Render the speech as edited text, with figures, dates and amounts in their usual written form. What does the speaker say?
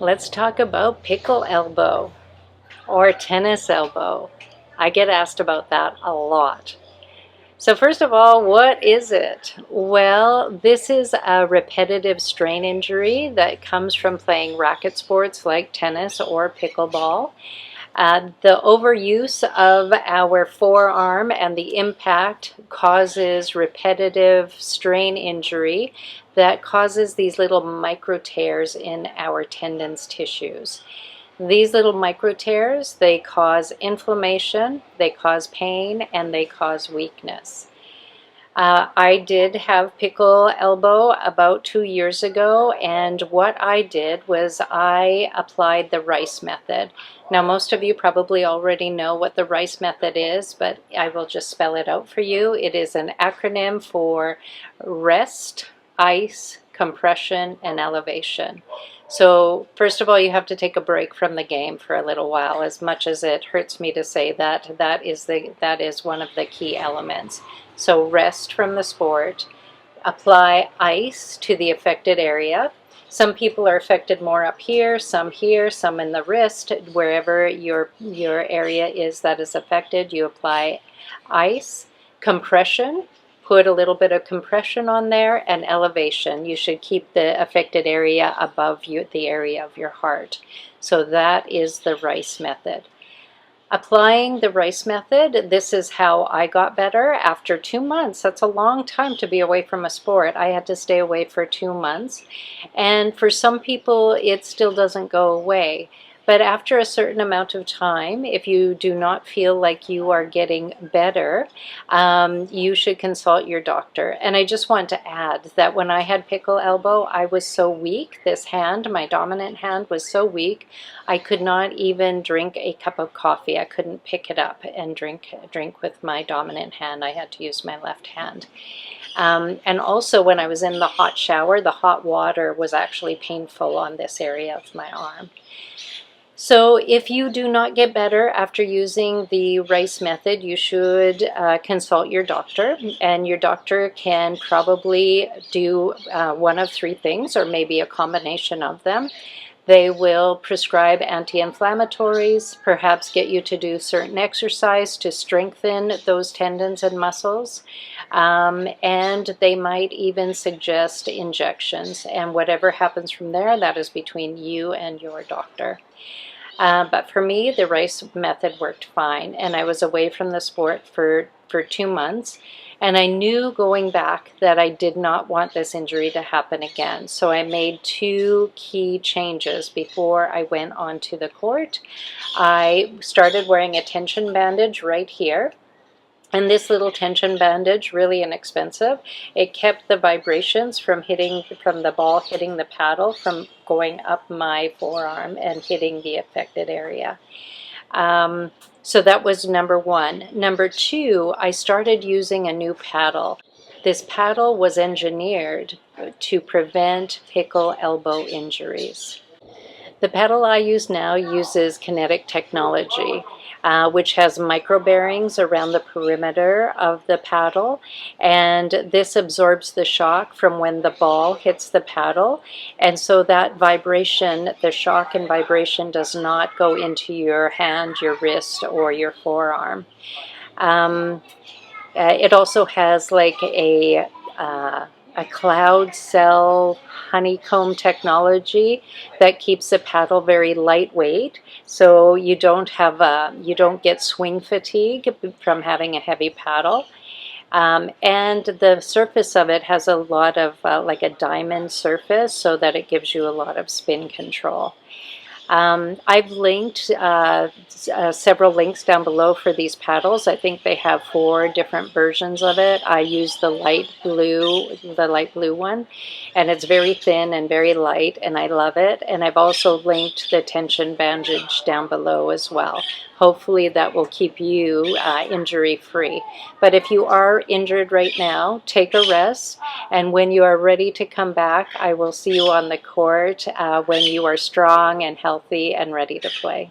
Let's talk about pickle elbow or tennis elbow. I get asked about that a lot. So first of all, what is it? Well, this is a repetitive strain injury that comes from playing racket sports like tennis or pickleball. The overuse of our forearm and the impact causes repetitive strain injury that causes these little micro tears in our tendons tissues. These little micro tears, they cause inflammation, they cause pain, and they cause weakness. I did have pickle elbow about 2 years ago, and what I did was I applied the RICE method. Now, most of you probably already know what the RICE method is, but I will just spell it out for you. It is an acronym for rest, ice, compression, and elevation. So first of all, you have to take a break from the game for a little while. As much as it hurts me to say that, that is one of the key elements. So rest from the sport, apply ice to the affected area. Some people are affected more up here, some in the wrist. Wherever your area is that is affected, you apply ice. Compression, put a little bit of compression on there, and elevation. You should keep the affected area above the area of your heart. So that is the RICE method. Applying the RICE method, this is how I got better after 2 months. That's a long time to be away from a sport. I had to stay away for 2 months. And for some people, it still doesn't go away. But after a certain amount of time, if you do not feel like you are getting better, you should consult your doctor. And I just want to add that when I had pickle elbow, I was so weak. This hand, my dominant hand, was so weak, I could not even drink a cup of coffee. I couldn't pick it up and drink with my dominant hand. I had to use my left hand. And also when I was in the hot shower, the hot water was actually painful on this area of my arm. So if you do not get better after using the RICE method, you should consult your doctor, and your doctor can probably do one of three things, or maybe a combination of them. They will prescribe anti-inflammatories, perhaps get you to do certain exercise to strengthen those tendons and muscles, and they might even suggest injections. And whatever happens from there, that is between you and your doctor. But for me, the RICE method worked fine, and I was away from the sport for 2 months. And I knew going back that I did not want this injury to happen again. So I made 2 key changes before I went onto the court. I started wearing a tension bandage right here. And this little tension bandage, really inexpensive, it kept the vibrations from the ball hitting the paddle from going up my forearm and hitting the affected area. So that was number 1. Number 2, I started using a new paddle. This paddle was engineered to prevent pickle elbow injuries. The paddle I use now uses Kinetic Technology, which has micro bearings around the perimeter of the paddle, and this absorbs the shock from when the ball hits the paddle, and so that vibration, the shock and vibration, does not go into your hand, your wrist, or your forearm. It also has like a cloud cell honeycomb technology that keeps the paddle very lightweight, so you don't get swing fatigue from having a heavy paddle. And the surface of it has a lot of like a diamond surface, so that it gives you a lot of spin control. I've linked several links down below for these paddles. I think they have 4 different versions of it. I use the light blue one, and it's very thin and very light, and I love it. And I've also linked the tension bandage down below as well. Hopefully that will keep you injury-free. But if you are injured right now, take a rest, and when you are ready to come back, I will see you on the court when you are strong and healthy and ready to play.